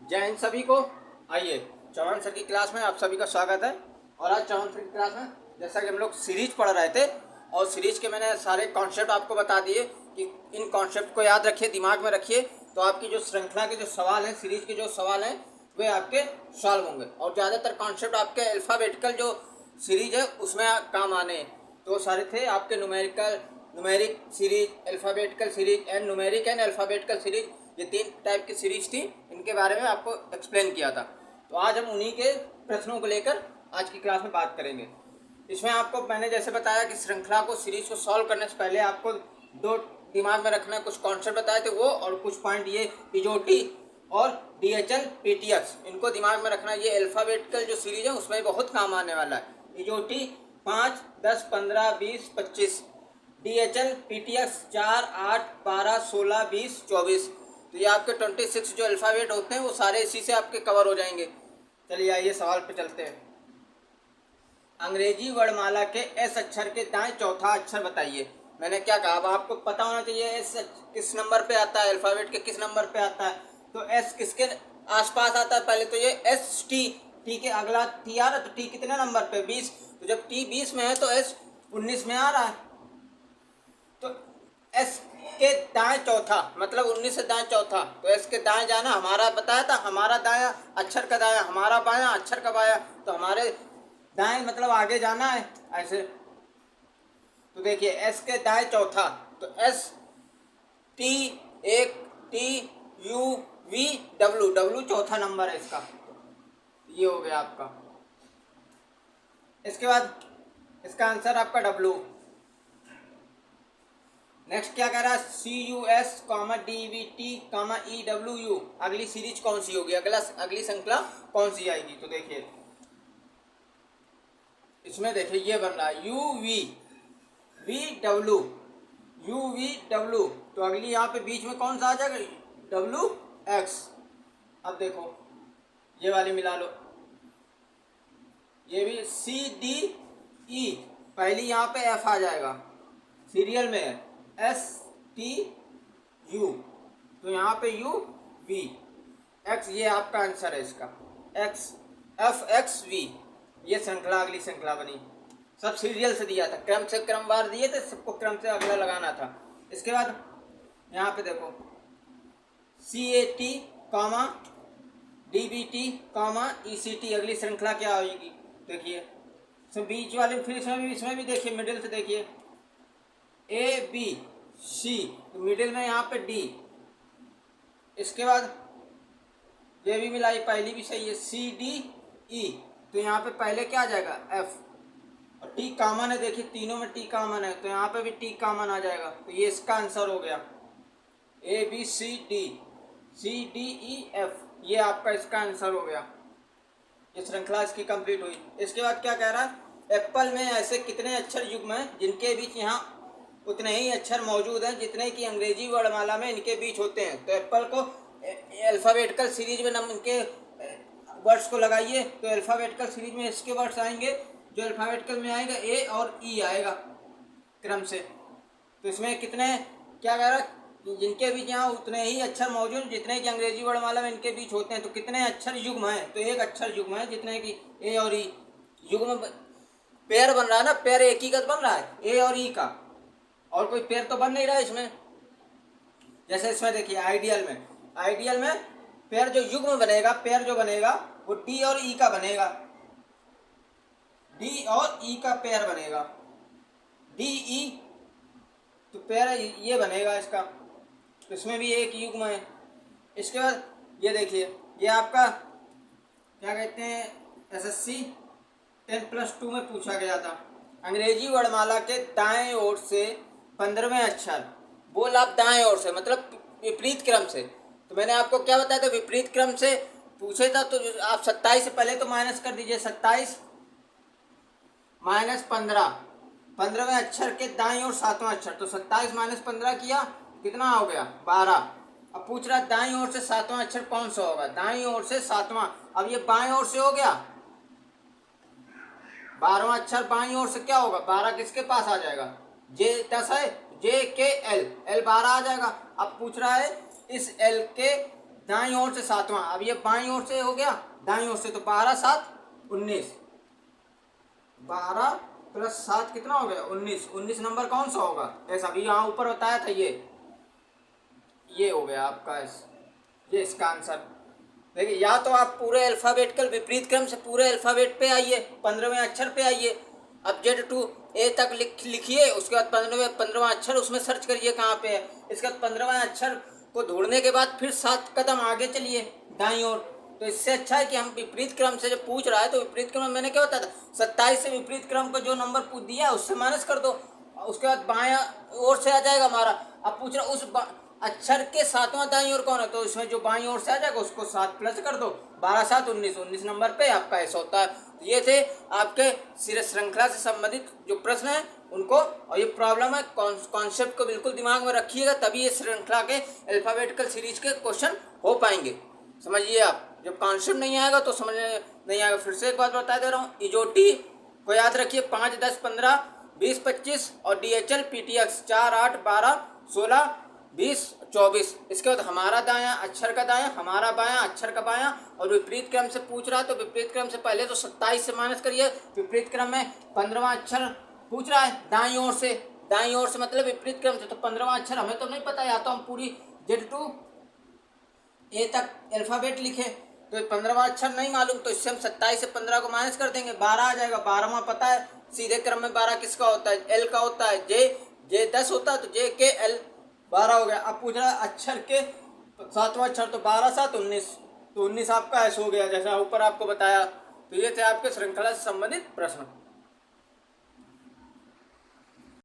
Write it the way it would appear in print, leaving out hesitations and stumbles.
जय हिंद सभी को। आइए चौहान सर की क्लास में आप सभी का स्वागत है। और आज चौहान सर की क्लास में जैसा कि हम लोग सीरीज पढ़ रहे थे और सीरीज के मैंने सारे कॉन्सेप्ट आपको बता दिए कि इन कॉन्सेप्ट को याद रखिए, दिमाग में रखिए, तो आपकी जो श्रृंखला के जो सवाल हैं, सीरीज के जो सवाल हैं वे आपके सॉल्व होंगे। और ज़्यादातर कॉन्सेप्ट आपके अल्फ़ाबेटिकल जो सीरीज है उसमें काम आने हैं। तो सारे थे आपके numeric series, alphabetical series and numeric and alphabetical series, ये 3 टाइप की सीरीज थी। इनके बारे में आपको एक्सप्लेन किया था। तो आज हम उन्हीं के प्रश्नों को लेकर आज की क्लास में बात करेंगे। इसमें आपको मैंने जैसे बताया कि श्रृंखला को, सीरीज को सॉल्व करने से पहले आपको 2 दिमाग में रखना, कुछ कॉन्सेप्ट बताए थे वो, और कुछ पॉइंट ये इजोटी और DHL PTX, इनको दिमाग में रखना। ये अल्फ़ाबेटिकल जो सीरीज है उसमें बहुत काम आने वाला है। इजोटी 5, 10, 15, 20, 25, DHL PTX 4, 8, 12, 16, 20, 24। तो ये आपके 26 जो अल्फ़ाबेट होते हैं वो सारे इसी से आपके कवर हो जाएंगे। चलिए आइए सवाल पे चलते हैं। अंग्रेजी वर्णमाला के एस अक्षर के दाएं चौथा अक्षर बताइए। मैंने क्या कहा, अब आपको पता होना चाहिए एस किस नंबर पे आता है, अल्फ़ाबेट के किस नंबर पे आता है। तो एस किसके आसपास आता है? पहले तो ये एस टी, टी के अगला टी आ रहा है, तो टी कितने नंबर पे? 20। तो जब टी 20 में है तो एस 19 में आ रहा है। तो एस के दाएं चौथा मतलब 19 से दाएं चौथा, तो एस के दाएं जाना, हमारा बताया था हमारा दायां अक्षर का दायां, हमारा बायां अक्षर का बायां, तो हमारे दाएं मतलब आगे जाना है ऐसे। तो देखिए एस के दाएं चौथा, तो एस टी, एक T, you V W, W चौथा नंबर है इसका। ये हो गया आपका। इसके बाद इसका आंसर आपका डब्ल्यू। नेक्स्ट क्या कह रहा है? CUS, DVT, EWU। अगली सीरीज कौन सी होगी, अगली श्रृंखला कौन सी आएगी? तो देखिए इसमें देखिए ये बन रहा है UVW, UVW। तो अगली यहाँ पे बीच में कौन सा आ जाएगा? WX। अब देखो ये वाली मिला लो, ये भी CDE, पहली यहाँ पे F आ जाएगा, सीरियल में है STU, तो यहाँ पे UVX, ये आपका आंसर है इसका, FXV। ये श्रृंखला अगली श्रृंखला बनी। सब सीरियल से दिया था, क्रम से क्रमवार दिए थे, सबको क्रम से अगला लगाना था। इसके बाद यहाँ पे देखो CAT, DBT, ECT, अगली श्रृंखला क्या होगी? देखिए इसमें बीच वाले, फिर इसमें भी देखिए मिडिल से देखिए ABC, तो मिडिल में यहाँ पे D। इसके बाद ये भी मिलाई, पहली भी सही है, CDE, तो यहाँ पे पहले क्या आ जाएगा? F, और T कॉमन है, देखिए तीनों में T कॉमन है, तो यहाँ पे भी T कॉमन आ जाएगा। तो ये इसका आंसर हो गया ABCDCDEF, ये आपका इसका आंसर हो गया। ये श्रृंखला इसकी कंप्लीट हुई। इसके बाद क्या कह रहा है? एप्पल में ऐसे कितने अक्षर युग्म हैं जिनके बीच यहाँ उतने ही अक्षर मौजूद हैं जितने कि अंग्रेजी वर्णमाला में इनके बीच होते हैं। तो एप्पल को अल्फ़ाबेटिकल सीरीज में इनके वर्ड्स को लगाइए, तो अल्फ़ाबेटिकल सीरीज में इसके वर्ड्स आएंगे, जो अल्फ़ाबेटिकल में आएगा A और E आएगा क्रम से। तो इसमें कितने, क्या कह रहा है? जिनके बीच यहाँ उतने ही अक्षर मौजूद जितने कि अंग्रेजी वर्णमाला में इनके बीच होते हैं। तो कितने अक्षर युग्म हैं? तो एक अक्षर युग्म है जितने कि A और E। युग्म पेयर बन रहा है ना, पेयर एकीकृत बन रहा है A और E का, और कोई पेयर तो बन नहीं रहा है इसमें। जैसे इसमें देखिए आइडियल में पेयर जो युग्म बनेगा, पेयर जो बनेगा वो D और E का बनेगा, D और E का पेयर बनेगा, DE, तो पेयर ये बनेगा इसका। तो इसमें भी एक युग्म है। इसके बाद ये देखिए, ये आपका क्या कहते हैं, SSC 10+2 में पूछा गया था। अंग्रेजी वर्णमाला के दाएं ओर से 15वें अक्षर, बोल आप दाएं ओर से मतलब विपरीत क्रम से। तो मैंने आपको क्या बताया था, विपरीत क्रम से पूछे था, तो आप 27 से पहले तो माइनस कर दीजिए, 27 - 15, 15वें अक्षर के दाईं ओर 7वां अक्षर, तो 27 - 15 किया, कितना हो गया? 12। अब पूछ रहा है दाईं ओर से 7वां अक्षर कौन सा होगा? दाईं ओर से 7वां, अब ये बाएं ओर से हो गया, 12वां अक्षर बाईं ओर से क्या होगा? 12 किसके पास आ जाएगा? J 10 है, J के L 12 आ जाएगा। अब पूछ रहा है इस L के दाईं ओर से सातवां, अब ये बाईं ओर से हो गया, दाईं ओर से, तो 12 7 19, 12 प्लस 7 कितना हो गया 19, 19 नंबर कौन सा होगा ऐसा, अभी यहाँ ऊपर बताया था ये हो गया आपका ये इसका आंसर। देखिए, या तो आप पूरे अल्फ़ाबेटिकल विपरीत क्रम से पूरे अल्फ़ाबेट पे आइए, 15वें अक्षर पे आइए, अब Z2 A तक लिखिए, उसके बाद 15वां अक्षर उसमें सर्च करिए कहाँ पे है, इसके बाद 15वां अक्षर को ढूंढने के बाद फिर 7 कदम आगे चलिए दाईं ओर। तो इससे अच्छा है कि हम विपरीत क्रम से जब पूछ रहा है तो विपरीत क्रम में मैंने क्या होता था, 27 से विपरीत क्रम को जो नंबर पूछ दिया उससे माइनस कर दो, उसके बाद बायां ओर से आ जाएगा हमारा। अब पूछ रहा उस अक्षर के सातवां दाईं ओर कौन है, तो इसमें जो बाईं ओर से आ जाएगा उसको 7 प्लस कर दो, 12 7 19, 19 नंबर पे आपका ऐसा होता है। ये थे आपके श्रृंखला से संबंधित जो प्रश्न हैं उनको, और ये प्रॉब्लम है, कॉन्सेप्ट को बिल्कुल दिमाग में रखिएगा, तभी ये श्रृंखला के अल्फ़ाबेटिकल सीरीज के क्वेश्चन हो पाएंगे। समझिए, आप जब कॉन्सेप्ट नहीं आएगा तो समझ नहीं आएगा। फिर से एक बात बता दे रहा हूँ, इजोटी को याद रखिए 5 10 15 20 25, और DHL PTX 4 8 12 16 20 24। इसके बाद हमारा दायां अक्षर का दायां, हमारा बायां अक्षर का बायां, और विपरीत क्रम से पूछ रहा है तो विपरीत क्रम से पहले तो 27 से माइनस करिए, विपरीत क्रम में 15वां अक्षर पूछ रहा है दाईं ओर से, दाईं ओर से मतलब विपरीत क्रम से, तो 15वां अक्षर हमें तो नहीं पता, या तो हम पूरी Z2 A तक अल्फ़ाबेट लिखे, तो 15वां अक्षर नहीं मालूम, तो इससे हम 27 से 15 को माइनस कर देंगे, 12 आ जाएगा। 12वां पता है सीधे क्रम में 12 किसका होता है, L का होता है, J 10 होता है, तो J के L 12 हो गया। अब पूछ रहा है अक्षर के सातवां अक्षर, तो 12 7 19, तो 19 आपका ऐसा हो गया जैसा ऊपर आपको बताया। तो ये थे आपके श्रृंखला से संबंधित प्रश्न।